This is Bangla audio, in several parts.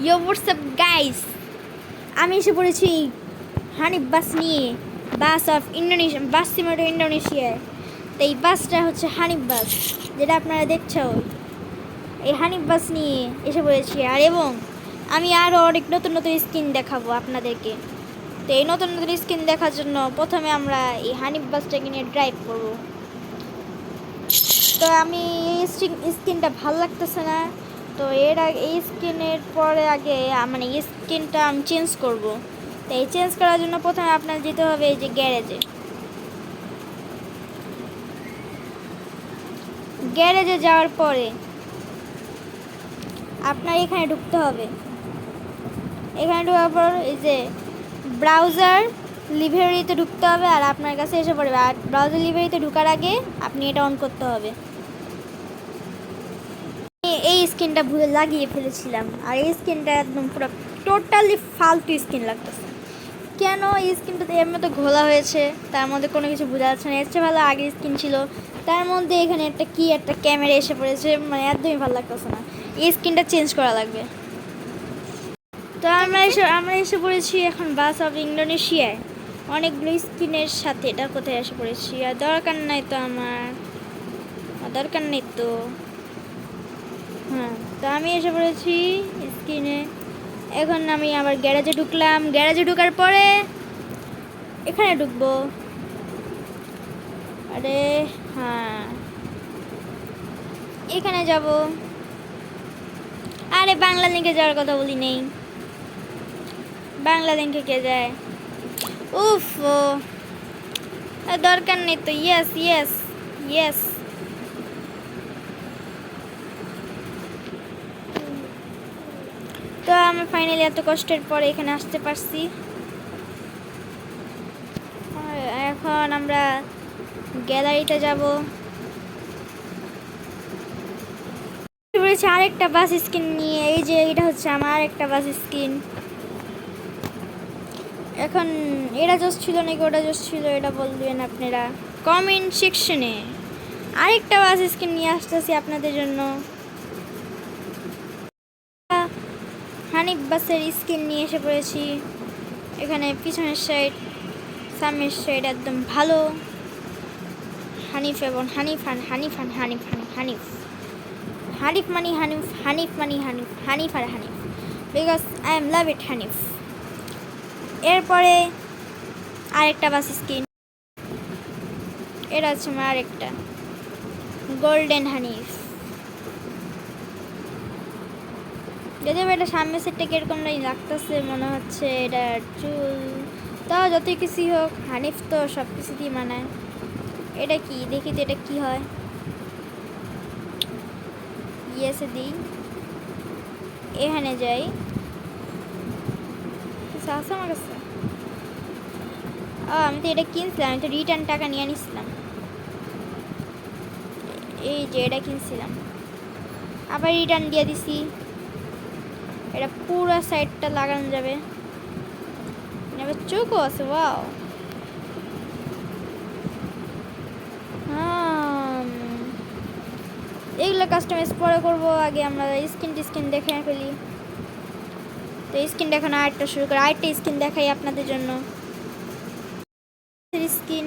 ইয়ো হোয়াটসঅ্যাপ গাইস, আমি এসে পড়েছি হানিফ বাস নিয়ে। বাস অফ ইন্ডোনেশিয়া, বাস সিমোটো ইন্ডোনেশিয়ায়। তো এই বাসটা হচ্ছে হানিফ বাস, যেটা আপনারা দেখছো। এই হানিফ বাস নিয়ে এসে পড়েছি, আর এবং আমি আরও অনেক নতুন নতুন স্কিন দেখাবো আপনাদেরকে। তো এই নতুন নতুন স্কিন দেখার জন্য প্রথমে আমরা এই হানিফ বাসটাকে নিয়ে ড্রাইভ করব। তো আমি এই স্কিনটা ভালো লাগতেছে না, তো এই স্কিনের পরে আগে মানে এই স্কিনটা আমি চেঞ্জ করব। তো এই চেঞ্জ করার জন্য প্রথমে আপনার যেতে হবে এই যে গ্যারেজে যাওয়ার পরে আপনার এখানে ঢুকতে হবে। এখানে ঢোকার পর এই যে ব্রাউজার লিভারিতে ঢুকতে হবে, আর আপনার কাছে এসে পড়বে। আর ব্রাউজার লিভারিতে ঢোকার আগে আপনি এটা অন করতে হবে। এই স্কিনটা ভুলে লাগিয়ে ফেলেছিলাম, আর এই স্কিনটা একদম পুরো টোটালি ফালতু স্কিন লাগতেছে। কেন এই স্কিনটাতে এর মধ্যে ঘোলা হয়েছে, তার মধ্যে কোনো কিছু বোঝা যাচ্ছে না। এর চেয়ে ভালো আগের স্কিন ছিল, তার মধ্যে এখানে একটা ক্যামেরা এসে পড়েছে, মানে একদমই ভালো লাগতেছে না। এই স্কিনটা চেঞ্জ করা লাগবে। তো আমরা এসে পড়েছি এখন বাস অফ ইন্দোনেশিয়ায়। অনেকগুলো স্কিনের সাথে এটা কোথায় এসে পড়েছি, আর দরকার নাই তো আমার, দরকার নেই তো। হ্যাঁ, তো আমি এসে পড়েছি স্কিনে। এখন আমি আবার গ্যারেজে ঢুকলাম। গ্যারেজে ঢুকার পরে এখানে ঢুকবো। আরে হ্যাঁ, এখানে যাব। আরে বাংলা লিঙ্কে যাওয়ার কথা বলি নেই, বাংলা লিঙ্কে কে যায়? উফ, দরকার নেই তো। Yes yes yes. তো আমি ফাইনালি এত কষ্টের পরে এখানে আসতে পারছি। এখন আমরা গ্যালারিতে যাব। আরেকটা বাস স্কিন নিয়ে, এই যে এটা হচ্ছে আমার আরেকটা বাস স্কিন। এখন এটা জোস ছিল নাকি ওটা জোস ছিল, এটা বলবেন আপনারা কমেন্ট সেকশনে। আরেকটা বাস স্কিন নিয়ে আসতেছি আপনাদের জন্য। হানিফ বাসের স্কিন নিয়ে এসে পড়েছি। এখানে পিছনের সাইড, সামনের সাইড একদম ভালো। হানিফ এবং হানিফ মানি হানিফ, হানিফ মানি হানিফ, হানিফ আর Hanif, because I am love it Hanif. এরপরে আরেকটা বাস স্কিন, এটা হচ্ছে আমার আরেকটা গোল্ডেন হানিফ। যদিও এটা সামনের সেটটা কিরকম লাগতেছে, মনে হচ্ছে এটা চুল। তাও যতই কিছু হোক, হানিফ তো সব কিছু দিয়ে মানায়। এটা কি দেখি তো, এটা কি হয়। ইয়েসে দিই, এখানে যাই। কিছু আছে আমার কাছে? আমি তো এটা কিনছিলাম, আমি তো রিটার্ন টাকা নিয়ে নিছিলাম। এই যে এটা কিনছিলাম, আবার রিটার্ন দিয়ে দিছি। এটা পুরো সাইডটা লাগানো যাবে। এবার চোখও আছে, ওয়াও। এগুলো কাস্টমাইজ পরে করবো, আগে আমরা স্কিন দেখে ফেলি। তো স্কিন দেখানো আরেকটা শুরু করে, আরেকটা স্কিন দেখাই আপনাদের জন্য। স্কিন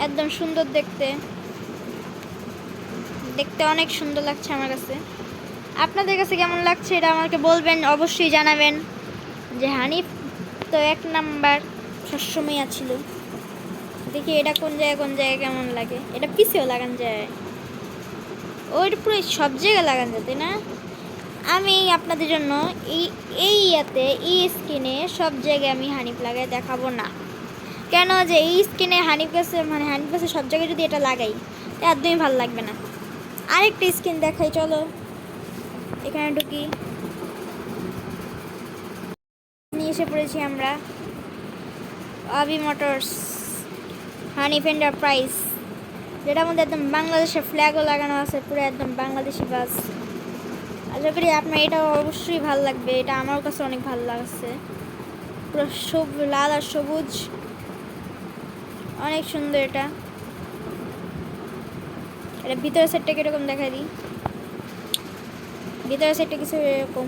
একদম সুন্দর দেখতে, দেখতে অনেক সুন্দর লাগছে আমার কাছে। আপনাদের কাছে কেমন লাগছে এটা আমাকে বলবেন, অবশ্যই জানাবেন। যে হানিফ তো এক নাম্বার সবসময় আছিল। দেখি এটা কোন জায়গায় কেমন লাগে। এটা পিছেও লাগান যায়, ওইটা পুরো সব জায়গায় লাগান যায়, তাই না? আমি আপনাদের জন্য এই স্কিনে সব জায়গায় আমি হানিফ লাগাই দেখাবো না। কেন যে এই স্কিনে হানিফ গাছে সব জায়গায় যদি এটা লাগাই, একদমই ভালো লাগবে না। আরেকটা স্কিন দেখাই, চলো এখানে ঢুকি। নিয়ে এসে পড়েছি আমরা আবি মোটরস হানিফ এন্টারপ্রাইজ, যেটার মধ্যে একদম বাংলাদেশের ফ্ল্যাগও লাগানো আছে, পুরো একদম বাংলাদেশি বাস। আশা করি আপনার এটা অবশ্যই ভালো লাগবে। এটা আমার কাছে অনেক ভালো লাগছে, পুরো লাল আর সবুজ, অনেক সুন্দর। এটা ভিতরের সেটটা কিরকম দেখা দিই। ভিতরে সাইডটা কিছু এরকম।